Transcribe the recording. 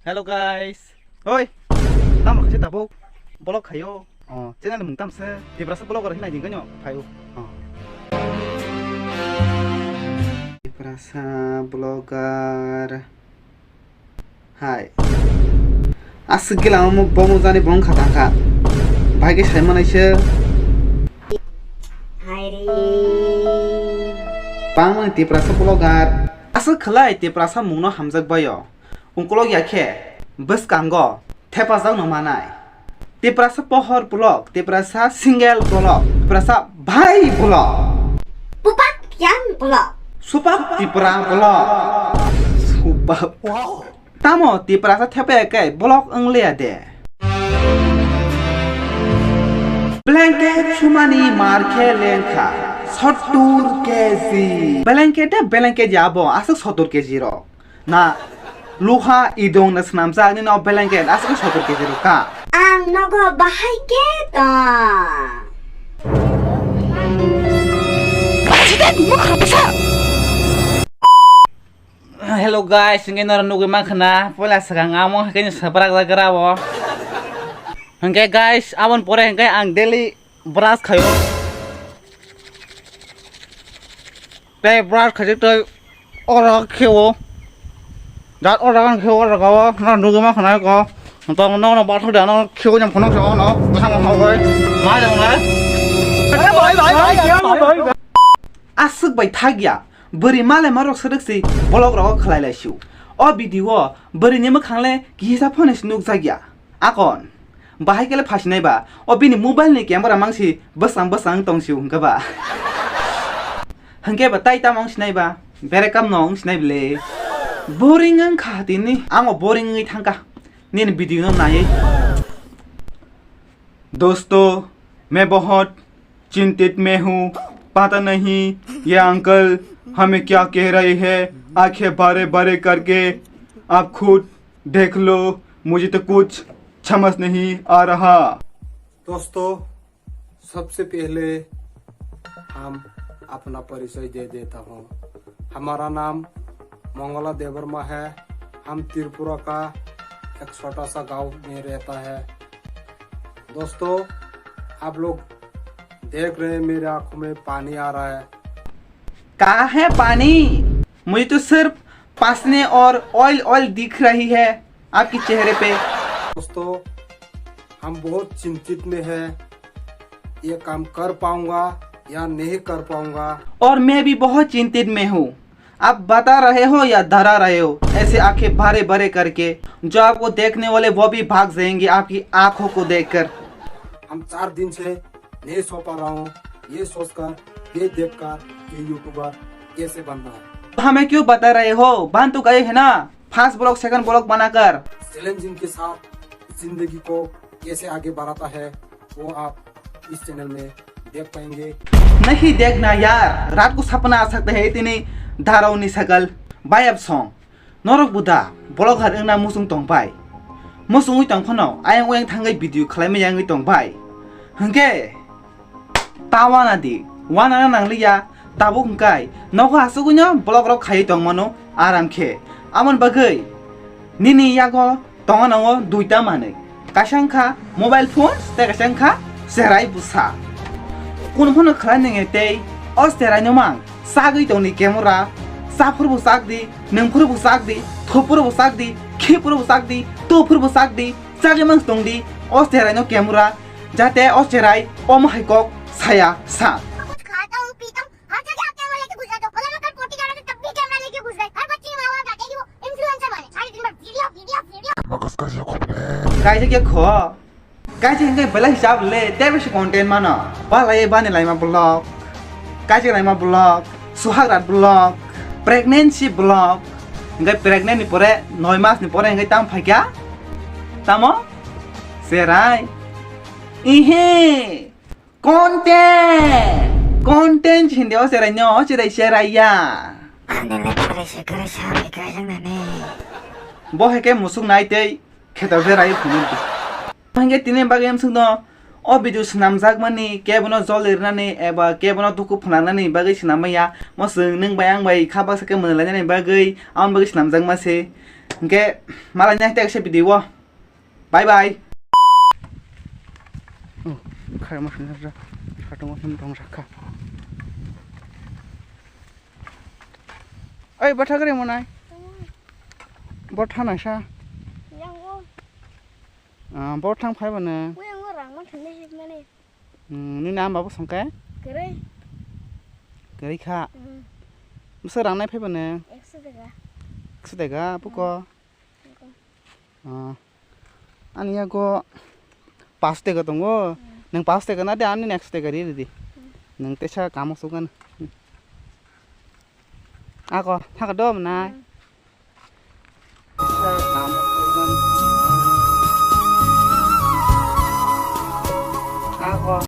Hello guys. Oi. Tama kasi tabok. Bolok kayo. Channel mong tamsa. Di berasa bolok orang hinay din kanyo. Kayo. Di berasa blogger. Hai. Asgila mo bomo jani bong khatangka. Bhai ke saimon aise. Pang di berasa blogger. Asal khalai di berasa mungno hamjak bayo. Ungkolog yakhe bus kango thepajak no manai teprasa pohor blog teprasa single blog teprasa bhai blog pupak yang blog supak tipra blog supak tamo teprasa thepe kai blog angle de blanket chumani marke lenka 70 kg blanket jabo asuk 70 kg ro na Luha idong na senamsak ni no blanket asal satu kg ka. ang nogo bahay kita Hello guys, ngayon naran nugi makna pola sakang amo kanya sabrak lagarawo. Hangke guys, amon pore hangke ang daily brush kayo. Pe brush kayo to orang kyo. That orang kêu orang kau, nó nuôi cái mắt này có, nó bắt thôi nó kêu nhầm con nó sang một hồi, nói rằng đấy, asuk bay thagya, beri male marok sedek si, bolok rok khalai lai siu, video, beri ni makangle kisah phone sinuk zagya, akon, bahai kele fasin nai ba, bini mobile ni camera mangsi besang tong siu hingga ba, hingga ba tai tamang sinai ba, berekam nong sinai bele. Boring ang khati ni ang boring ngi thangka नीन video ना ये दोस्तों मैं बहुत चिंतित में हूँ पता नहीं ये अंकल हमें क्या कह रहे हैं आंखें बारे बारे करके आप खुद देख लो मुझे तो कुछ समझ नहीं आ रहा। दोस्तों सबसे पहले हम अपना परिचय दे देता हूँ। हमारा नाम मंगला देवर्मा है। हम त्रिपुरा का एक छोटा सा गांव में रहता है। दोस्तों आप लोग देख रहे हैं मेरे आंखों में पानी आ रहा है। कहाँ है पानी? मुझे तो सिर्फ पसीने और ऑयल दिख रही है आपके चेहरे पे। दोस्तों हम बहुत चिंतित में है, ये काम कर पाऊंगा या नहीं कर पाऊंगा। और मैं भी बहुत चिंतित में हूँ। आप बता रहे हो या डरा रहे हो ऐसे आंखें भरे भरे करके, जो आपको देखने वाले वो भी भाग जाएंगे आपकी आंखों को देखकर। हम 4 दिन से नहीं सो पा रहा हूँ, ये सोचकर ये देखकर ये यूट्यूबर कैसे बनना है। हमें क्यों बता रहे हो? बन तो गए है ना फर्स्ट ब्लॉग सेकंड ब्लॉग बनाकर। चैलेंजिंग के साथ जिंदगी को कैसे आगे बढ़ाता है वो आप इस चैनल में देख पाएंगे। नहीं देखना यार, रात को सपना आ सकता है इतनी धारावनी सकल बाय अब सॉन्ग नरक बुदा ब्लॉग हर ना मुसुंग तोंग बाय मुसुंग तोंग फनो आयंग ओयंग थांगै वीडियो खलाय यांग तोंग बाय हंगे तावाना दी वाना नांगलिया ताबो हंगाय नखो हासुगुनो ब्लॉग रक खाय तोंग मनो आराम खे आमन बगै निनि यागो तोंग नंगो दुइता मानै काशंखा मोबाइल फोन ते काशंखा सेराय बुसा कुन फनो खलाय नंगे ते अस्तेराय नमांग सागै तोंनि कैमरा साफोरबो सागदि नोंफोरबो सागदि थोफोरबो सागदि खेफोरबो सागदि तोफोरबो सागदि सागे मांस तोंदि अस्तेरायनो कैमरा जाते अस्तेराय ओम हाइकक साया सा कुछ खाता हूँ पीता हूँ हर जगह आप कैमरा लेके घुस जाते हो। फलाना कल पोटी जा रहे थे तब भी कैमरा लेके घुस गए। हर बच्चे माँ बाप चाहते हैं कि वो इन्फ्लुएंसर बने, सारे दिन भर वीडियो। कायजे के खो कायजे हंगे बला हिसाब ले तेबेस कंटेंट मानो बालाय बाने लाइमा ब्लॉग कायजे लाइमा ब्लॉग सुहागरात ब्लॉग प्रेगनेंसी ब्लॉग हंगे प्रेगनेंट नि परे 9 मास नि परे हंगे ताम फाइका तामो सेराय इहे कंटेंट हिंदियाव सेराय नो सेराय सेराया बो हेके मुसुक नाइते खेताव सेराय फुनु हंगे तिने बागे हम सुनो O video snamjakmani kebono jol lirnani eba kebono duku phananani bagui snamaya mosung nung bai ang bai khaba sake monlainani bagui am bagui snamjakmase hingke malai nang se video o bye bye khai mo snara khatong sam dong rakha oi batha gare monai batha na sa batha phai bana ni nam babu sangka kari kha masa rang nai phai bana 100 taka puko ania go 5 taka tongo nang 5 taka na de ani next taka ri di nang tesa kamu sukan ako thaka do na